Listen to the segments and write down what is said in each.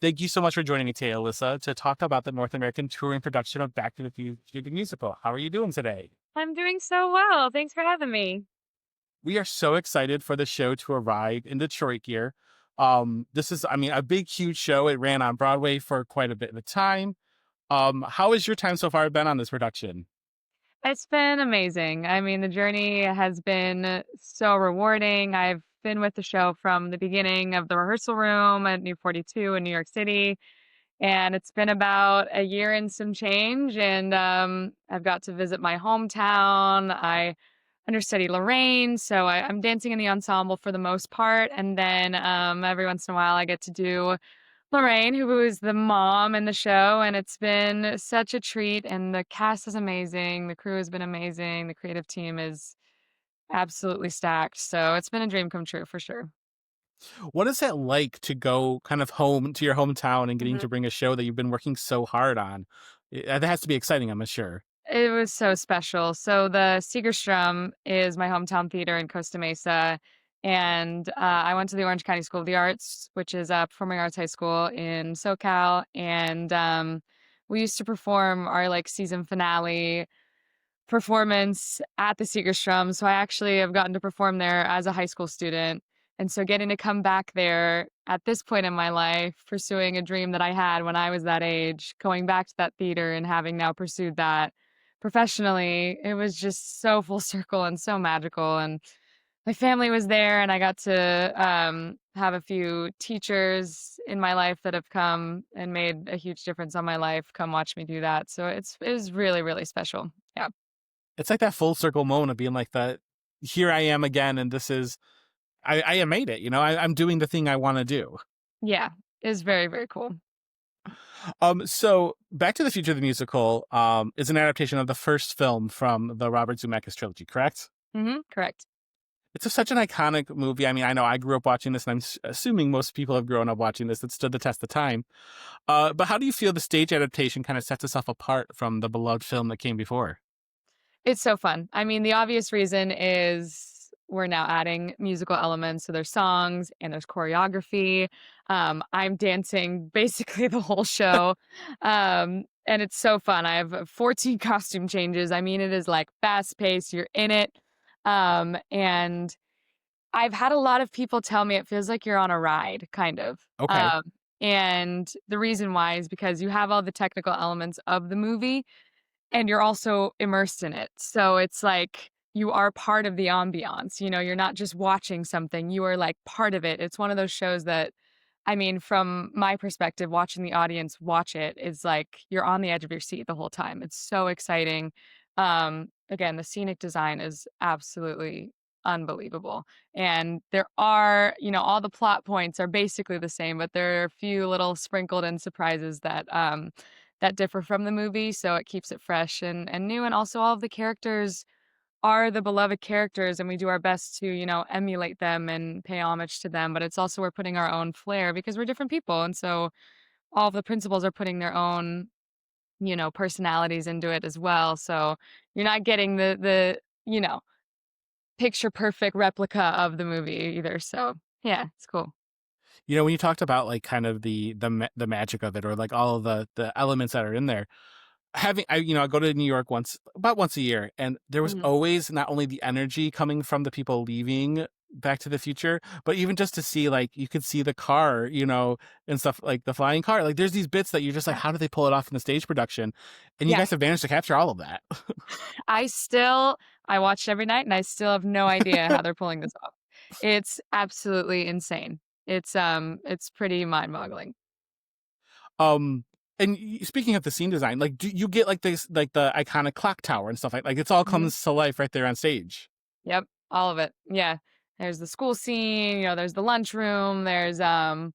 Thank you so much for joining me today, Alyssa, to talk about the North American touring production of Back to the Future the musical. How are you doing today? I'm doing so well. Thanks for having me. We are so excited for the show to arrive in Detroit here. This is, I mean, a big, huge show. It ran on Broadway for quite a bit of a time. How has your time so far been on this production? It's been amazing. I mean, the journey has been so rewarding. I've been with the show from the beginning of the rehearsal room at New 42 in New York City, and it's been about a year and some change. And I've got to visit my hometown. I understudy Lorraine, so I'm dancing in the ensemble for the most part. And then every once in a while, I get to do Lorraine, who is the mom in the show, and it's been such a treat, and the cast is amazing, the crew has been amazing, the creative team is absolutely stacked, so it's been a dream come true for sure. What is it like to go kind of home to your hometown and getting Mhm. to bring a show that you've been working so hard on? That has to be exciting, I'm sure. It was so special. So the Segerstrom is my hometown theater in Costa Mesa, and I went to the Orange County School of the Arts, which is a performing arts high school in SoCal, and we used to perform our like season finale performance at the Segerstrom, so I actually have gotten to perform there as a high school student, and so getting to come back there at this point in my life, pursuing a dream that I had when I was that age, going back to that theater and having now pursued that professionally, it was just so full circle and so magical, and my family was there, and I got to, have a few teachers in my life that have come and made a huge difference on my life come watch me do that, so it was really, really special. Yeah. It's like that full circle moment of being like that. Here I am again, and this is I made it. I'm doing the thing I want to do. Yeah, it's very, very cool. So Back to the Future the musical is an adaptation of the first film from the Robert Zemeckis trilogy, correct? Mhm, correct. It's such an iconic movie. I mean, I know I grew up watching this, and assuming most people have grown up watching this. It stood the test of time. But how do you feel the stage adaptation kind of sets itself apart from the beloved film that came before? It's so fun. I mean, the obvious reason is we're now adding musical elements, so there's songs and there's choreography. I'm dancing basically the whole show, and it's so fun. I have 14 costume changes. I mean, it is, like, fast paced, you're in it, and I've had a lot of people tell me it feels like you're on a ride, kind of, Okay. and the reason why is because you have all the technical elements of the movie, and you're also immersed in it. So it's like you are part of the ambiance, you're not just watching something, you are, like, part of it. It's one of those shows that I mean, from my perspective, watching the audience watch it is like you're on the edge of your seat the whole time. It's so exciting. Again, the scenic design is absolutely unbelievable. And there are, all the plot points are basically the same, but there are a few little sprinkled in surprises that differ from the movie. So it keeps it fresh and new. And also all of the characters are the beloved characters and we do our best to, emulate them and pay homage to them, but it's also we're putting our own flair because we're different people. And so all of the principals are putting their own, personalities into it as well. So you're not getting the picture perfect replica of the movie either. So yeah, it's cool. When you talked about like kind of the magic of it, or like all of the elements that are in there, I go to New York about once a year, and there was Mhm. always not only the energy coming from the people leaving Back to the Future, but even just to see, like, you could see the car, and stuff like the flying car. Like, there's these bits that you're just like, Yeah. how do they pull it off in the stage production? And you Yeah. guys have managed to capture all of that. I still I watch it every night and I still have no idea how they're pulling this off. It's absolutely insane. It's pretty mind-boggling. um, and speaking of the scene design, like, do you get like this, like the iconic clock tower and stuff like it's all Mhm. comes to life right there on stage? Yep, all of it. Yeah. There's the school scene, there's the lunchroom, there's, the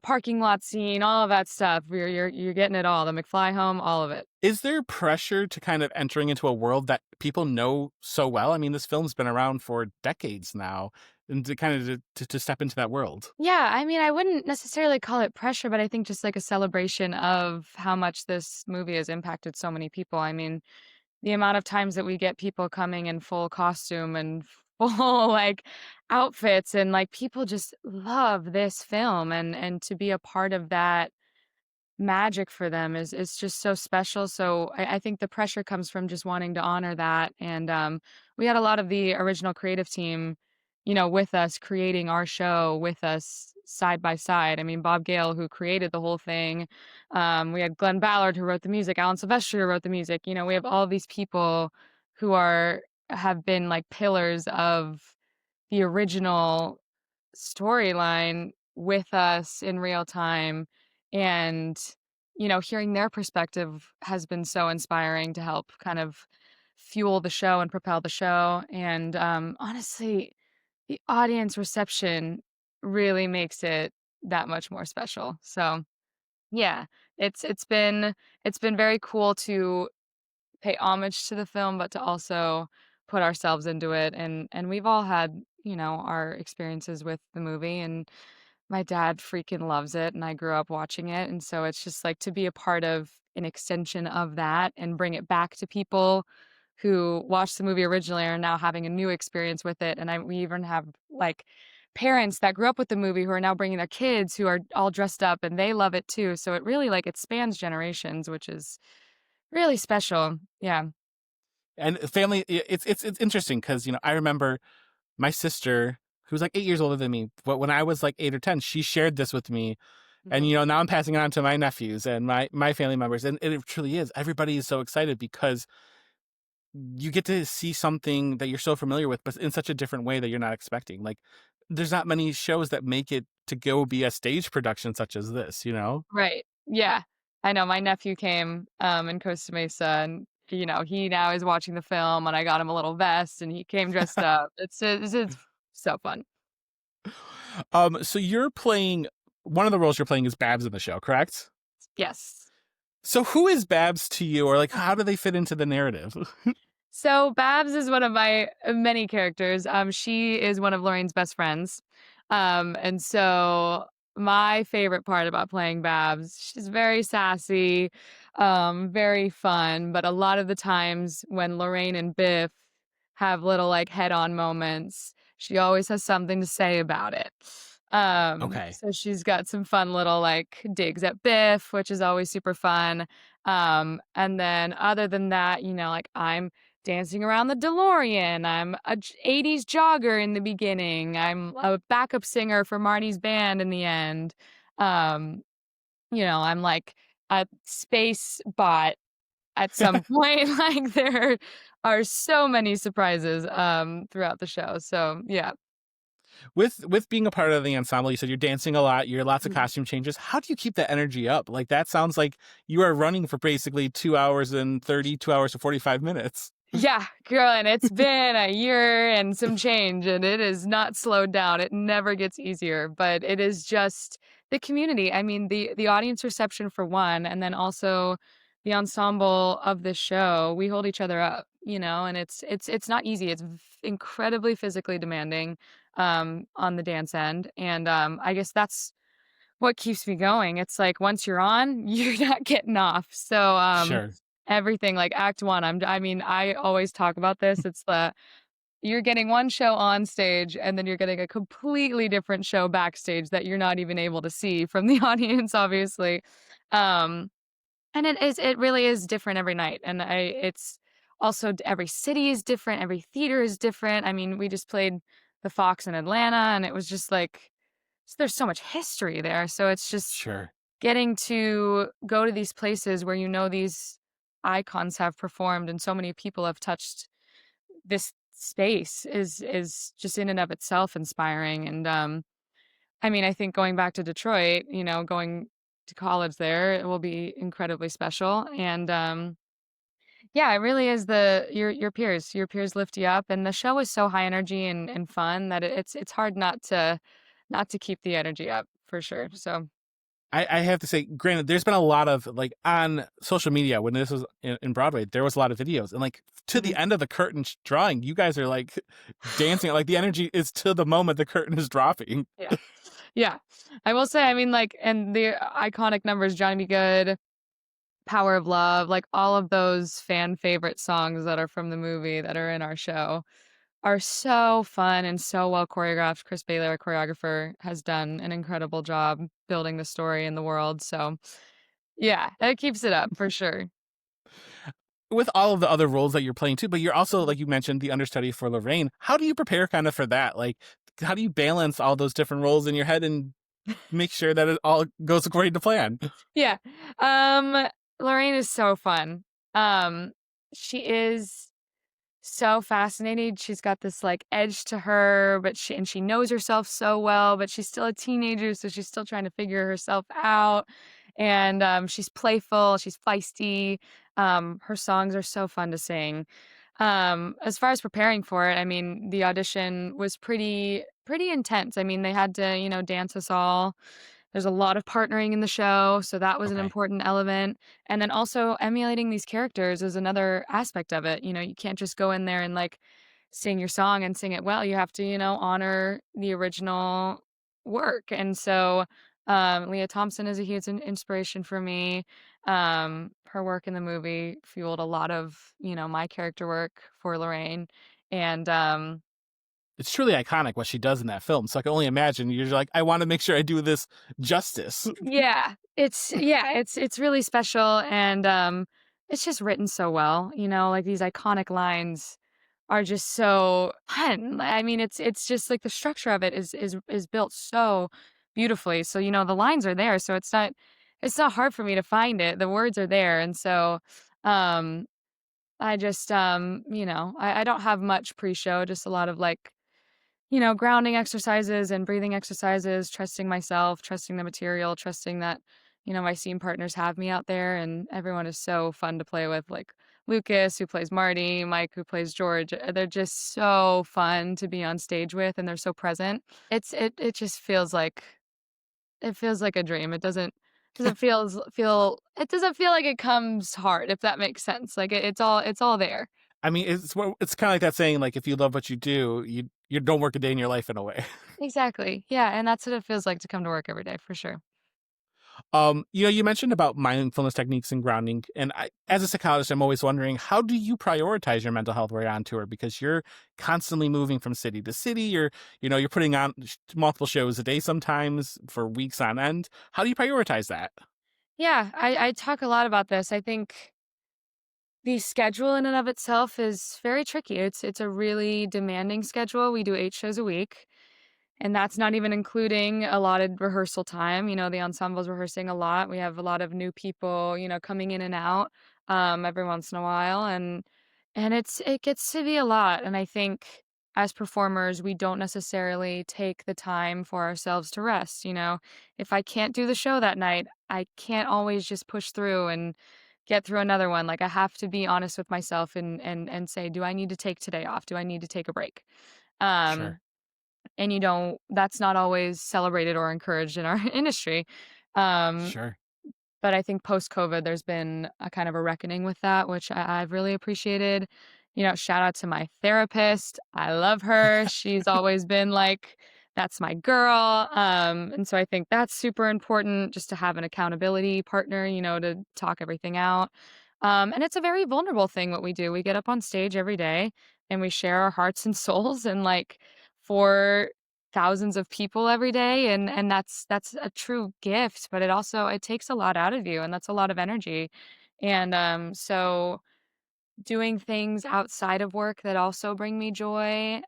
parking lot scene, all of that stuff. You're getting it all. The McFly home, all of it. Is there pressure to kind of entering into a world that people know so well? I mean, this film's been around for decades now, and to kind of to step into that world. Yeah, I mean, I wouldn't necessarily call it pressure, but I think just like a celebration of how much this movie has impacted so many people. I mean, the amount of times that we get people coming in full costume and like outfits, and like people just love this film, and to be a part of that magic for them is just so special. So I think the pressure comes from just wanting to honor that. And we had a lot of the original creative team, with us creating our show with us side by side. I mean, Bob Gale, who created the whole thing. We had Glenn Ballard, who wrote the music. Alan Silvestri, who wrote the music. We have all these people who have been like pillars of the original storyline with us in real time. And, hearing their perspective has been so inspiring to help kind of fuel the show and propel the show. And honestly, the audience reception really makes it that much more special. So yeah, it's been very cool to pay homage to the film, but to also put ourselves into it. And we've all had, our experiences with the movie, and my dad freaking loves it, and I grew up watching it, and so it's just like to be a part of an extension of that and bring it back to people who watched the movie originally are now having a new experience with it. And we even have like parents that grew up with the movie who are now bringing their kids who are all dressed up and they love it too. So it really like it spans generations, which is really special. Yeah. And family, it's interesting because I remember my sister, who's like 8 years older than me, but when I was like 8 or 10, she shared this with me. And Mhm. now I'm passing it on to my nephews and my family members, and it truly is. Everybody is so excited because you get to see something that you're so familiar with, but in such a different way that you're not expecting. Like, there's not many shows that make it to go be a stage production such as this, you know? Right. Yeah. I know my nephew came, in Costa Mesa, and, he now is watching the film, and I got him a little vest, and he came dressed up. It's so fun. So you're playing one of the roles you're playing is Babs in the show, correct? Yes. So who is Babs to you, or like how do they fit into the narrative? So Babs is one of my many characters. She is one of Lorraine's best friends. And so my favorite part about playing Babs, she's very sassy, very fun, but a lot of the times when Lorraine and Biff have little like head-on moments, she always has something to say about it. Okay. So she's got some fun little like digs at Biff, which is always super fun. And then other than that, like I'm dancing around the DeLorean. I'm a 80s jogger in the beginning. I'm a backup singer for Marty's band in the end. Um, I'm like a space bot at some point. Like there are so many surprises throughout the show. So yeah. With being a part of the ensemble, you said you're dancing a lot, you're lots of Mhm. costume changes. How do you keep that energy up? Like that sounds like you are running for basically 2 hours and 2 hours and 45 minutes. Yeah, girl, and it's been a year and some change, and it is not slowed down. It never gets easier, but it is just the community. I mean, the audience reception for one, and then also the ensemble of the show. We hold each other up, and it's not easy. It's incredibly physically demanding on the dance end, and I guess that's what keeps me going. It's like once you're on, you're not getting off. So, Sure. everything like act 1, I mean, I always talk about this. It's the you're getting one show on stage and then you're getting a completely different show backstage that you're not even able to see from the audience, obviously. Um, and it really is different every night. And it's also every city is different, every theater is different. I mean, we just played the Fox in Atlanta, and it was just like there's so much history there. So it's just Sure. getting to go to these places where these icons have performed and so many people have touched this space is just in and of itself inspiring. And I mean, I think going back to Detroit, going to college there, it will be incredibly special. And yeah, it really is your peers lift you up, and the show is so high energy and fun that it's hard not to keep the energy up for sure. So I have to say, granted, there's been a lot of like on social media when this was in Broadway, there was a lot of videos, and like to the mhm. end of the curtain drawing, you guys are like dancing, like the energy is to the moment the curtain is dropping. Yeah. Yeah. I will say, I mean, like, and the iconic numbers, Johnny Be Good, Power of Love, like all of those fan favorite songs that are from the movie that are in our show. are so fun and so well choreographed. Chris Bailey, our choreographer, has done an incredible job building the story and the world. So, yeah, that keeps it up for sure. With all of the other roles that you're playing too, but you're also, like you mentioned, the understudy for Lorraine. How do you prepare kind of for that? Like, how do you balance all those different roles in your head and make sure that it all goes according to plan? Yeah. Um, Lorraine is so fun. Um, she is so fascinating. She's got this like edge to her, but she knows herself so well, but she's still a teenager, so she's still trying to figure herself out. And she's playful, she's feisty. Her songs are so fun to sing. As far as preparing for it, I mean, the audition was pretty intense. I mean, they had to, dance us all. There's a lot of partnering in the show, so that was an Okay. important element. And then also emulating these characters is another aspect of it. You can't just go in there and like sing your song and sing it well. You have to, honor the original work. And so Lea Thompson is a huge inspiration for me. Her work in the movie fueled a lot of, my character work for Lorraine. And It's truly iconic what she does in that film. So I can only imagine you're like, I want to make sure I do this justice. it's really special and it's just written so well, like these iconic lines are just so fun. I mean, it's just like the structure of it is built so beautifully. So, the lines are there, so it's not hard for me to find it. The words are there. And so um I just I don't have much pre-show, just a lot of like grounding exercises and breathing exercises, trusting myself, trusting the material, trusting that, my scene partners have me out there and everyone is so fun to play with. Like Lucas, who plays Marty, Mike, who plays George. They're just so fun to be on stage with and they're so present. It just feels like a dream. It doesn't it doesn't feel like it comes hard, if that makes sense. Like it's all there. I mean, it's kind of like that saying, like, if you love what you do, you don't work a day in your life in a way. Exactly. Yeah, and that's what it feels like to come to work every day for sure. You mentioned about mindfulness techniques and grounding, and as a psychologist, I'm always wondering, how do you prioritize your mental health while you're on tour? Because you're constantly moving from city to city. You're putting on multiple shows a day sometimes for weeks on end. How do you prioritize that? Yeah, I talk a lot about this. I think the schedule in and of itself is very tricky. It's a really demanding schedule. We do 8 shows a week, and that's not even including allotted rehearsal time. The ensemble's rehearsing a lot. We have a lot of new people, coming in and out every once in a while, and it gets to be a lot. And I think as performers, we don't necessarily take the time for ourselves to rest. If I can't do the show that night, I can't always just push through and get through another one. Like I have to be honest with myself and say, do I need to take today off? Do I need to take a break? Sure, Um, and that's not always celebrated or encouraged in our industry. Um, sure. but I think post-COVID, there's been a kind of a reckoning with that, which I've really appreciated. Shout out to my therapist. I love her. She's always been like, that's my girl. And so I think that's super important just to have an accountability partner, to talk everything out. And it's a very vulnerable thing what we do. We get up on stage every day and we share our hearts and souls and like for thousands of people every day and that's a true gift, but it takes a lot out of you and that's a lot of energy. And so doing things outside of work that also bring me joy.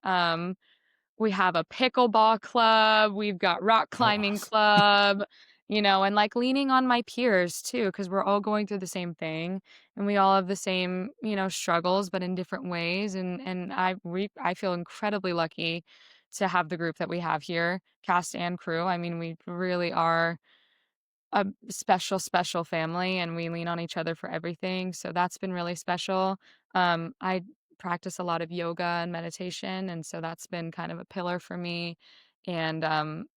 We have a pickleball club, we've got rock Oh, climbing awesome. club, and like leaning on my peers too, because we're all going through the same thing and we all have the same, struggles, but in different ways. And I feel incredibly lucky to have the group that we have here, cast and crew. I mean, we really are a special, special family and we lean on each other for everything. So that's been really special. I practice a lot of yoga and meditation. And so that's been kind of a pillar for me and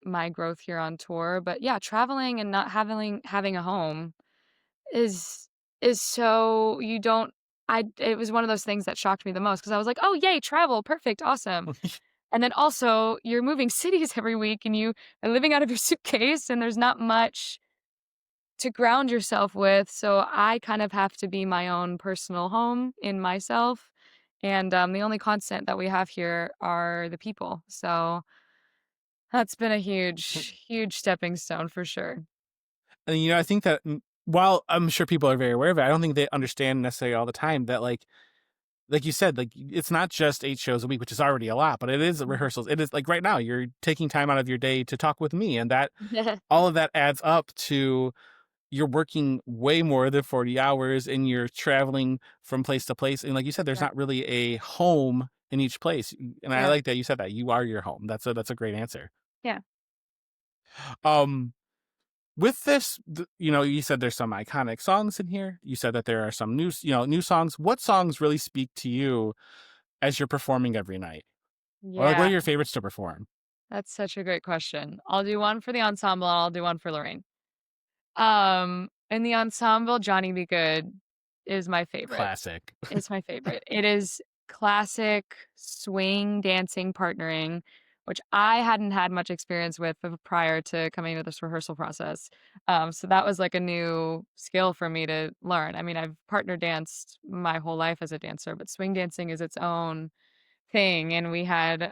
my growth here on tour. But yeah, traveling and not having a home is is so you don't it was one of those things that shocked me the most because I was like, oh yay, travel, perfect, awesome. And then also you're moving cities every week and you are living out of your suitcase and there's not much to ground yourself with, so I kind of have to be my own personal home in myself, And the only constant that we have here are the people. So that's been a huge stepping stone for sure. And, I think that while I'm sure people are very aware of it, I don't think they understand necessarily all the time that like you said, like it's not just 8 shows a week, which is already a lot, but it is Mhm. rehearsals. It is like right now you're taking time out of your day to talk with me, and that all of that adds up to you're working way more than 40 hours and you're traveling from place to place. And like you said, there's Yeah. not really a home in each place. And I Yeah. like that you said that you are your home. That's a great answer. Yeah. Um, with this, you said there's some iconic songs in here. You said that there are some new songs. What songs really speak to you as you're performing every night? Or like, what Yeah. are your favorites to perform? That's such a great question. I'll do one for the ensemble and I'll do one for Lorraine. In the ensemble, Johnny Be Good is my favorite. Classic. It's my favorite. It is classic swing dancing partnering, which I hadn't had much experience with prior to coming to this rehearsal process. So that was like a new skill for me to learn. I mean, I've partner danced my whole life as a dancer, but swing dancing is its own thing. And we had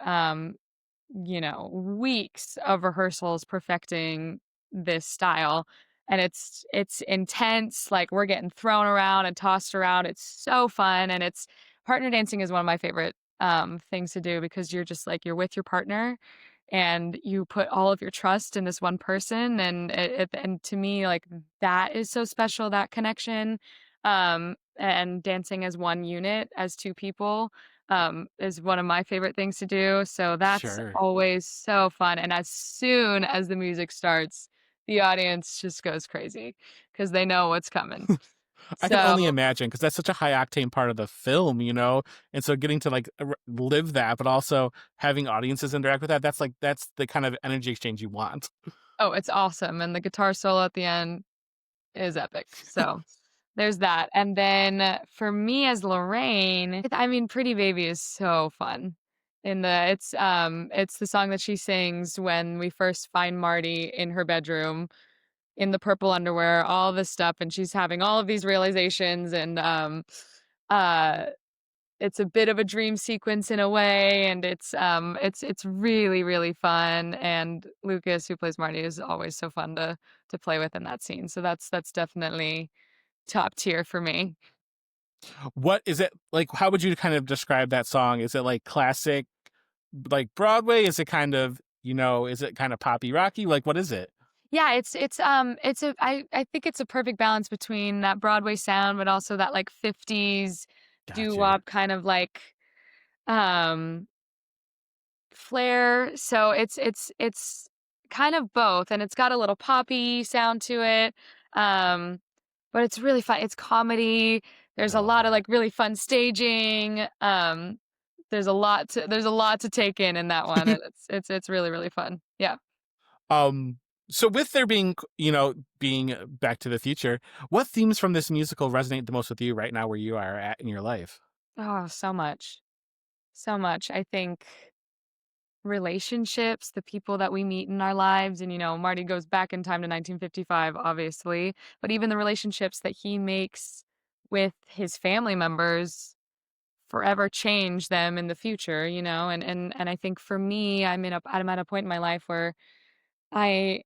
weeks of rehearsals perfecting this style. And it's intense, like, we're getting thrown around and tossed around, it's so fun, and it's partner dancing is one of my favorite, things to do because you're just, like, you're with your partner, and you put all of your trust in this one person, and and to me, like, that is so special, that connection, and dancing as one unit, as 2 people, is one of my favorite things to do, so that's Sure. always so fun, and as soon as the music starts, the audience just goes crazy because they know what's coming. I can So only imagine because that's such a high octane part of the film. And so getting to like live that, but also having audiences interact with that, that's the kind of energy exchange you want. oh, it's awesome, and the guitar solo at the end is epic, so there's that, and then for me as Lorraine, I mean, Pretty Baby is so fun. It's the song that she sings when we first find Marty in her bedroom in the purple underwear, all this stuff, and she's having all of these realizations, and uh it's a bit of a dream sequence in a way, and it's really, really fun, and Lucas, who plays Marty, is always so fun to play with in that scene, so that's definitely top tier for me. What is it like? How would you kind of describe that song? Is it like classic, like Broadway? Is it kind of poppy rocky? Like, what is it? Yeah, it's a I think it's a perfect balance between that Broadway sound, but also that, like, 50s Gotcha. doo-wop kind of, like, um flair, so it's kind of both, and it's got a little poppy sound to it, um, but it's really fun. It's comedy. There's I a love lot of, that. like, really fun staging, there's a lot to take in that one, and it's really, really fun. Yeah. um, so with there being Back to the Future, what themes from this musical resonate the most with you right now where you are at in your life? Oh, so much. So much. I think relationships, the people that we meet in our lives, and, Marty goes back in time to 1955, obviously, but even the relationships that he makes with his family members forever change them in the future, and I think for me, I'm at a point in my life where I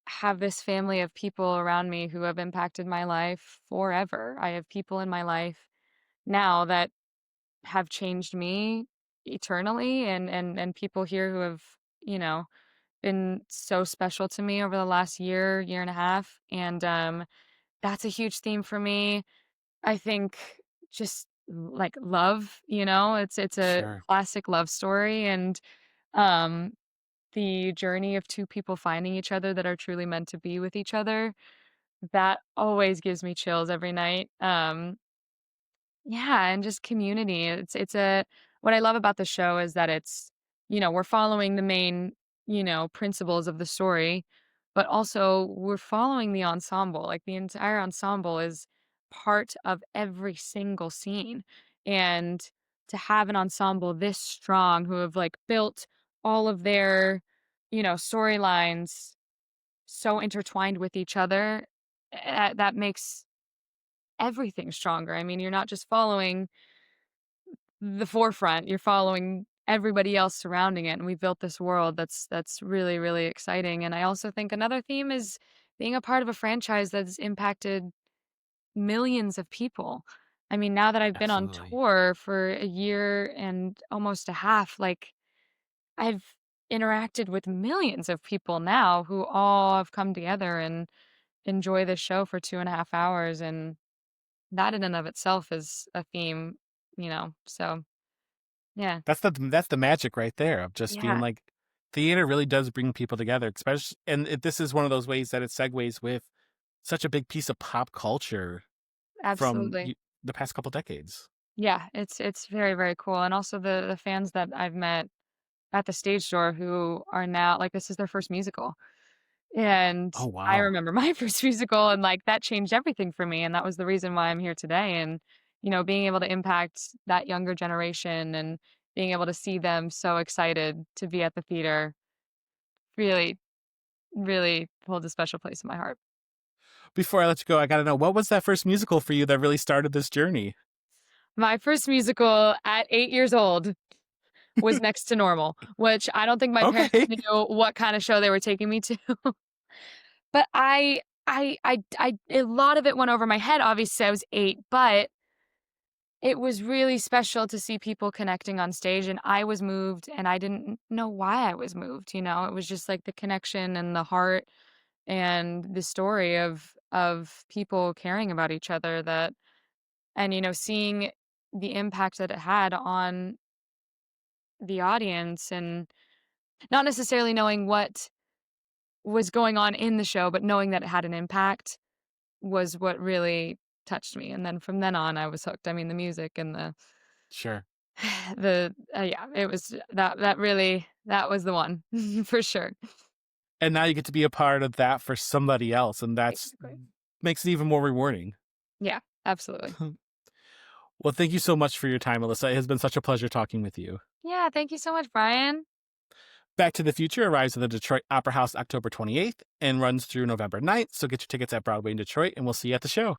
have this family of people around me who have impacted my life forever. I have people in my life now that have changed me eternally, and people here who have, you know, been so special to me over the last year and a half, and, that's a huge theme for me. I think just, like, love, it's a Sure. classic love story, and, um, the journey of 2 people finding each other that are truly meant to be with each other, that always gives me chills every night. Yeah, and just community. It's a what I love about the show is that we're following the main, principles of the story, but also we're following the ensemble. Like, the entire ensemble is part of every single scene. And to have an ensemble this strong who have, like, built all of their, storylines so intertwined with each other, that makes everything stronger. I mean, you're not just following the forefront. You're following everybody else surrounding it, and we built this world that's really, really exciting. And I also think another theme is being a part of a franchise that's impacted millions of people. I mean, now that I've been on Absolutely. tour for a year and almost a half, like, I've interacted with millions of people now who all have come together and enjoy the show for 2.5 hours, and that in and of itself is a theme, so yeah. That's the magic right there of just being Yeah, like, theater really does bring people together, especially, and this is one of those ways that it segues with such a big piece of pop culture from absolutely. the past couple decades. Yeah, it's very, very cool, and also the fans that I've met at the stage door who are now like, this is their first musical, and Oh, I wow. remember my first musical, and, like, that changed everything for me, and that was the reason why I'm here today, and, being able to impact that younger generation and being able to see them so excited to be at the theater really, really holds a special place in my heart. Before I let you go, I gotta know, what was that first musical for you that really started this journey? My first musical at 8 years old was Next to Normal, which I don't think my parents Okay. knew what kinda show they were taking me to. But I a lot of it went over my head, obviously, I was 8, but it was really special to see people connecting on stage, and I was moved, and I didn't know why I was moved, It was just, like, the connection and the heart and the story of people caring about each other that and, seeing the impact that it had on the audience and not necessarily knowing what was going on in the show, but knowing that it had an impact was what really touched me, and then from then on, I was hooked. I mean, the music and the Sure. yeah, it was that really that was the one for sure. And now you get to be a part of that for somebody else, and that's Exactly. makes it even more rewarding. Yeah, absolutely. Well, thank you so much for your time, Alyssa. It has been such a pleasure talking with you. Yeah, thank you so much, Brian. Back to the Future arrives at the Detroit Opera House October 28th and runs through November 9th, so get your tickets at Broadway in Detroit, and we'll see you at the show.